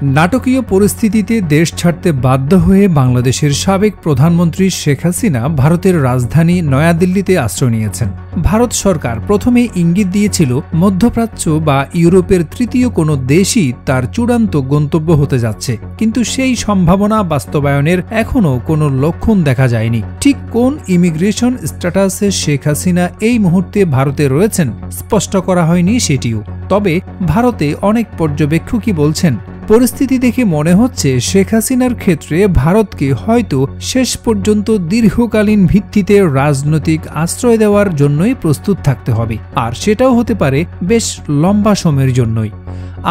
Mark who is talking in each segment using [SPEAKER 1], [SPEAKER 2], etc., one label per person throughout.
[SPEAKER 1] নাটকীয় পরিস্থিতিতে দেশ ছাড়তে বাধ্য হয়ে বাংলাদেশের সাবেক প্রধানমন্ত্রী শেখ হাসিনা ভারতের রাজধানী নয়াদিল্লিতে আশ্রয় নিয়েছেন। ভারত সরকার প্রথমে ইঙ্গিত দিয়েছিল মধ্যপ্রাচ্য বা ইউরোপের তৃতীয় কোনো দেশই তার চূড়ান্ত গন্তব্য হতে যাচ্ছে, কিন্তু সেই সম্ভাবনা বাস্তবায়নের এখনও কোনো লক্ষণ দেখা যায়নি। ঠিক কোন ইমিগ্রেশন স্ট্যাটাসে শেখ হাসিনা এই মুহূর্তে ভারতে রয়েছেন স্পষ্ট করা হয়নি সেটিও। তবে ভারতে অনেক পর্যবেক্ষকই বলছেন, পরিস্থিতি দেখে মনে হচ্ছে শেখ হাসিনার ক্ষেত্রে ভারতকে হয়তো শেষ পর্যন্ত দীর্ঘকালীন ভিত্তিতে রাজনৈতিক আশ্রয় দেওয়ার জন্যই প্রস্তুত থাকতে হবে, আর সেটাও হতে পারে বেশ লম্বা সময়ের জন্যই।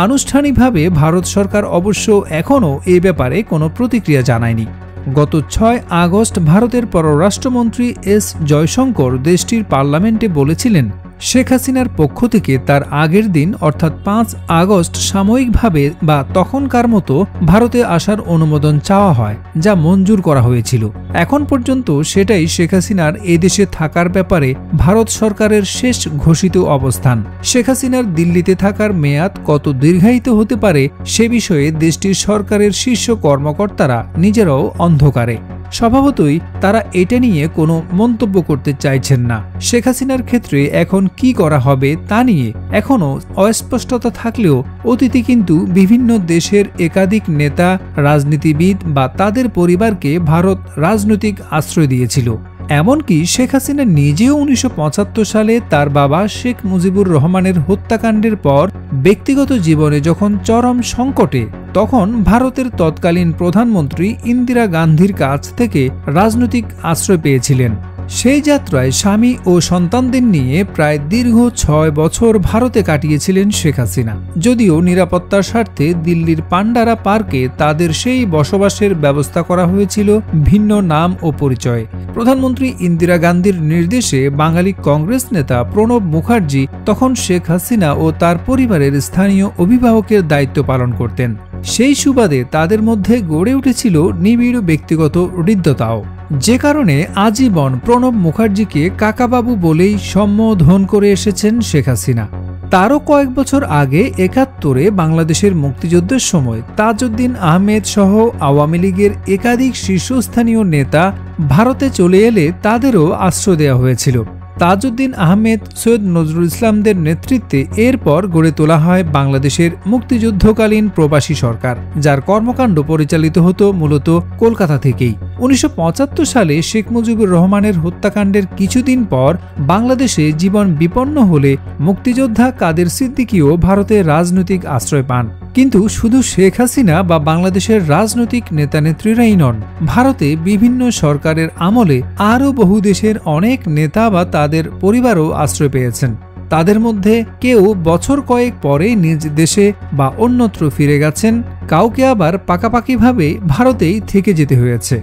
[SPEAKER 1] আনুষ্ঠানিকভাবে ভারত সরকার অবশ্য এখনও এ ব্যাপারে কোনো প্রতিক্রিয়া জানায়নি। গত ৬ আগস্ট ভারতের পররাষ্ট্রমন্ত্রী এস জয়শঙ্কর দেশটির পার্লামেন্টে বলেছিলেন, শেখ হাসিনার পক্ষ থেকে তার আগের দিন অর্থাৎ ৫ আগস্ট সাময়িকভাবে বা তখনকার মতো ভারতে আসার অনুমোদন চাওয়া হয়, যা মঞ্জুর করা হয়েছিল। এখন পর্যন্ত সেটাই শেখ হাসিনার এদেশে থাকার ব্যাপারে ভারত সরকারের শেষ ঘোষিত অবস্থান। শেখ হাসিনার দিল্লিতে থাকার মেয়াদ কত দীর্ঘায়িত হতে পারে সে বিষয়ে দেশটির সরকারের শীর্ষ কর্মকর্তারা নিজেরাও অন্ধকারে। স্বভাবতই তারা এটা নিয়ে কোনো মন্তব্য করতে চাইছেন না। শেখ হাসিনার ক্ষেত্রে এখন কি করা হবে তা নিয়ে এখনও অস্পষ্টতা থাকলেও অতীতে কিন্তু বিভিন্ন দেশের একাধিক নেতা, রাজনীতিবিদ বা তাদের পরিবারকে ভারত রাজনৈতিক আশ্রয় দিয়েছিল। এমনকি শেখ হাসিনা নিজেও ১৯৭৫ সালে তার বাবা শেখ মুজিবুর রহমানের হত্যাকাণ্ডের পর ব্যক্তিগত জীবনে যখন চরম সংকটে, তখন ভারতের তৎকালীন প্রধানমন্ত্রী ইন্দিরা গান্ধীর কাছ থেকে রাজনৈতিক আশ্রয় পেয়েছিলেন। সেই যাত্রায় স্বামী ও সন্তানদের নিয়ে প্রায় দীর্ঘ ৬ বছর ভারতে কাটিয়েছিলেন শেখ হাসিনা। যদিও নিরাপত্তার স্বার্থে দিল্লির পান্ডারা পার্কে তাদের সেই বসবাসের ব্যবস্থা করা হয়েছিল ভিন্ন নাম ও পরিচয়ে। প্রধানমন্ত্রী ইন্দিরা গান্ধীর নির্দেশে বাঙালি কংগ্রেস নেতা প্রণব মুখার্জি তখন শেখ হাসিনা ও তার পরিবারের স্থানীয় অভিভাবকের দায়িত্ব পালন করতেন। সেই সুবাদে তাদের মধ্যে গড়ে উঠেছিল নিবিড় ব্যক্তিগত হৃদ্যতাও, যে কারণে আজীবন প্রণব মুখার্জিকে কাকাবাবু বলেই সম্বোধন করে এসেছেন শেখ হাসিনা। তারও কয়েক বছর আগে ৭১-এ বাংলাদেশের মুক্তিযুদ্ধের সময় তাজউদ্দিন আহমেদ সহ আওয়ামী লীগের একাধিক শীর্ষস্থানীয় নেতা ভারতে চলে এলে তাদেরও আশ্রয় দেওয়া হয়েছিল। তাজউদ্দিন আহমেদ, সৈয়দ নজরুল ইসলামদের নেতৃত্বে এরপর গড়ে তোলা হয় বাংলাদেশের মুক্তিযুদ্ধকালীন প্রবাসী সরকার, যার কর্মকাণ্ড পরিচালিত হতো মূলত কলকাতা থেকেই। ১৯৭৫ সালে শেখ মুজিবুর রহমানের হত্যাকাণ্ডের কিছুদিন পর বাংলাদেশে জীবন বিপন্ন হলে মুক্তিযোদ্ধা কাদের সিদ্দিকীও ভারতে রাজনৈতিক আশ্রয় পান। কিন্তু শুধু শেখ হাসিনা বা বাংলাদেশের রাজনৈতিক নেতানেত্রীরাই নন, ভারতে বিভিন্ন সরকারের আমলে আরও বহু দেশের অনেক নেতা বা তাদের পরিবারও আশ্রয় পেয়েছেন। তাদের মধ্যে কেউ বছর কয়েক পরে নিজ দেশে বা অন্যত্র ফিরে গেছেন, কাউকে আবার পাকাপাকিভাবে ভারতেই থেকে যেতে হয়েছে।